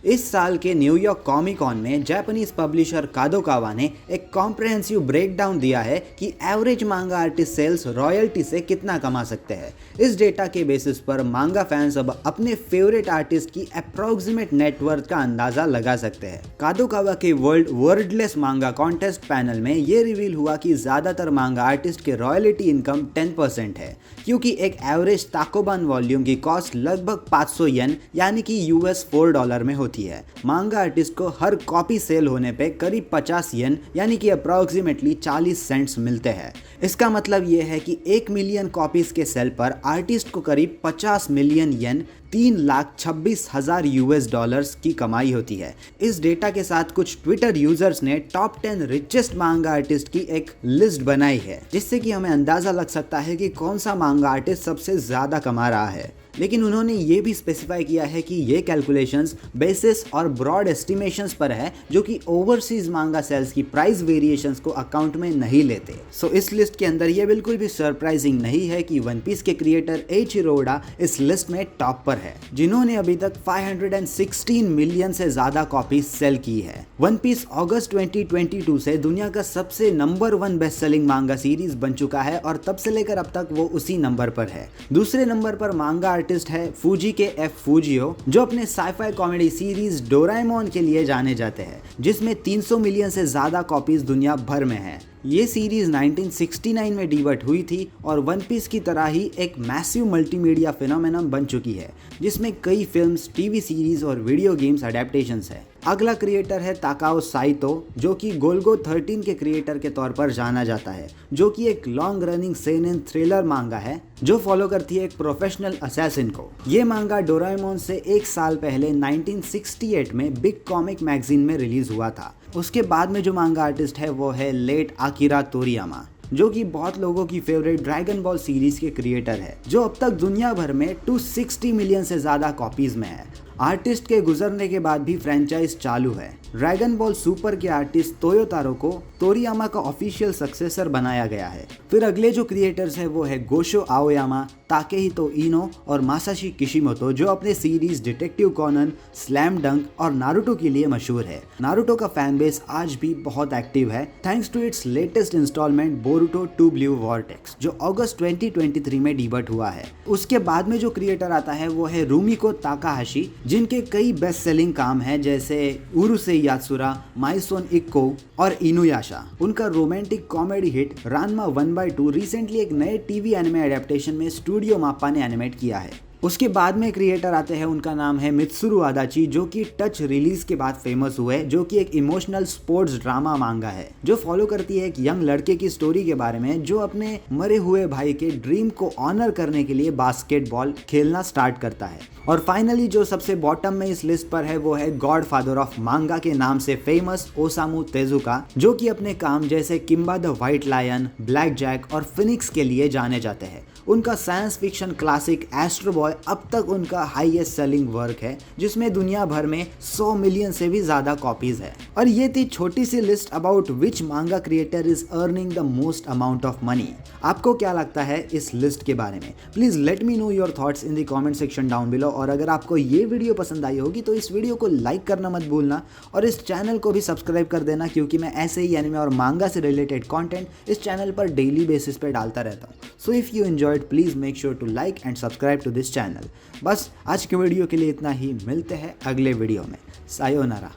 इस साल के न्यूयॉर्क कॉमिक कॉन में जापानीज पब्लिशर कादोकावा ने एक कॉम्प्रहेंसिव ब्रेकडाउन दिया है कि एवरेज मांगा आर्टिस्ट सेल्स रॉयल्टी से कितना कमा सकते हैं। इस डेटा के बेसिस पर मांगा फैंस अब अपने फेवरेट आर्टिस्ट की अप्रोक्सीमेट नेटवर्थ का अंदाजा लगा सकते हैं। कादोकावा के वर्ल्ड वर्डलेस मांगा कॉन्टेस्ट पैनल में ये रिवील हुआ कि ज्यादातर मांगा आर्टिस्ट के रॉयल्टी इनकम 10% है, क्योंकि एक एवरेज ताकोबान वॉल्यूम की कॉस्ट लगभग 500 येन यानी कि US $4 में होती है। मांगा आर्टिस्ट को हर कॉपी सेल होने पे करीब 50 येन यानी कि अप्रोक्सीमेटली 40 सेंट्स मिलते हैं। इसका मतलब ये है कि 1 मिलियन कॉपीज के सेल पर आर्टिस्ट को करीब 50 मिलियन येन 3,26,000 US$ की कमाई होती है। इस डेटा के साथ कुछ ट्विटर यूजर्स ने टॉप 10 रिचेस्ट मांगा आर्टिस्ट की एक लिस्ट बनाई है, जिससे कि हमें अंदाजा लग सकता है कि कौन सा मांगा आर्टिस्ट सबसे ज्यादा कमा रहा है। लेकिन उन्होंने ये भी स्पेसिफाई किया है कि ये कैलकुलेशंस बेसिस और ब्रॉड एस्टिमेशंस पर है, जो कि ओवरसीज मांगा सेल्स की प्राइस वेरिएशंस को अकाउंट में नहीं लेते। सो इस लिस्ट के अंदर ये बिल्कुल भी सरप्राइजिंग नहीं है कि वन पीस के क्रिएटर एइचिरो ओडा इस लिस्ट में टॉप पर है, जिन्होंने अभी तक 516 मिलियन से ज्यादा कॉपीज सेल की है। वन पीस अगस्त 2022 से दुनिया का सबसे नंबर 1 बेस्ट सेलिंग मांगा सीरीज बन चुका है और तब से लेकर अब तक वो उसी नंबर पर है। दूसरे नंबर पर मांगा आर्टिस्ट है फूजी के एफ फूजियो, जो अपने साइफाई कॉमेडी सीरीज डोराएमोन के लिए जाने जाते हैं, जिसमें 300 मिलियन से ज्यादा कॉपीज दुनिया भर में है। ये सीरीज 1969 में डिबट हुई थी और वन पीस की तरह ही एक मैसिव मल्टीमीडिया फिनोमेनन बन चुकी है, जिसमें कई फिल्म्स, टीवी सीरीज और वीडियो गेम्स अडेप्टेशंस है। अगला क्रिएटर है ताकाओ साइतो, जो कि गोल्गो 13 के क्रिएटर के तौर पर जाना जाता है, जो कि एक लॉन्ग रनिंग सेनेन थ्रिलर मांगा है जो फॉलो करती है एक प्रोफेशनल असैसिन को। ये मांगा डोराएमोन से 1 साल पहले 1968 में बिग कॉमिक मैगजीन में रिलीज हुआ था। उसके बाद में जो मांगा आर्टिस्ट है वो है लेट आकिरा तोरियामा, जो कि बहुत लोगों की फेवरेट ड्रैगन बॉल सीरीज के क्रिएटर है, जो अब तक दुनिया भर में 260 मिलियन से ज्यादा कॉपीज में है। आर्टिस्ट के गुजरने के बाद भी फ्रेंचाइज चालू है। ड्रैगन बॉल सुपर के आर्टिस्ट तोयोतारो को तोरियामा का ऑफिशियल सक्सेसर बनाया गया है। फिर अगले जो क्रिएटर्स है वो है गोशो आओयामा, ताकेहितो इनो और मासाशी किशिमोतो, जो अपने सीरीज डिटेक्टिव कॉनन, स्लैम डंक और नारुतो के लिए मशहूर है। नारुतो का फैन बेस आज भी बहुत एक्टिव है, thanks to its latest instalment Boruto 2 blue vortex, जो अगस्त 2023 में डिबट हुआ है। उसके बाद में जो क्रिएटर आता है वो है रूमिको ताकाहाशी, जिनके कई बेस्ट सेलिंग काम हैं, जैसे उरुसे यात्सुरा, माइसोन इक्को और इनुयाशा। उनका रोमांटिक कॉमेडी हिट रानमा 1/2 रिसेंटली एक नए टीवी एनिमे एडेप्टेशन में स्टूडियो माप्पा ने एनिमेट किया है। उसके बाद में क्रिएटर आते हैं, उनका नाम है मित्सुरु आदाची, जो कि टच रिलीज के बाद फेमस हुए, जो कि एक इमोशनल स्पोर्ट्स ड्रामा मांगा है, जो फॉलो करती है एक यंग लड़के की स्टोरी के बारे में, जो अपने मरे हुए भाई के ड्रीम को ऑनर करने के लिए बास्केटबॉल खेलना स्टार्ट करता है। और फाइनली जो सबसे बॉटम में इस लिस्ट पर है वो है गॉड फादर ऑफ मांगा के नाम से फेमस ओसामू तेजुका, जो कि अपने काम जैसे Kimba the white lion, Black Jack और फिनिक्स के लिए जाने जाते हैं। उनका science fiction classic Astro Boy अब तक उनका हाईएस्ट सेलिंग वर्क है, जिसमें दुनिया भर में 100 मिलियन से भी ज्यादा कॉपीज है। और ये थी छोटी सी लिस्ट अबाउट विच मांगा creator is earning the most amount of money. आपको क्या लगता है इस लिस्ट के बारे में? Please let me know your thoughts in the comment section down below. और अगर आपको ये वीडियो पसंद आई होगी तो इस वीडियो को लाइक करना मत भूलना और इस चैनल को भी सब्सक्राइब कर देना, क्योंकि मैं ऐसे ही एनिमे और मांगा से रिलेटेड कंटेंट इस चैनल पर डेली बेसिस पे डालता रहता हूँ। So if you enjoyed, please make sure to like and subscribe to this channel. बस आज के वीडियो के लिए इतना ही, मिलते हैं अगले वीडियो में। सायोनारा।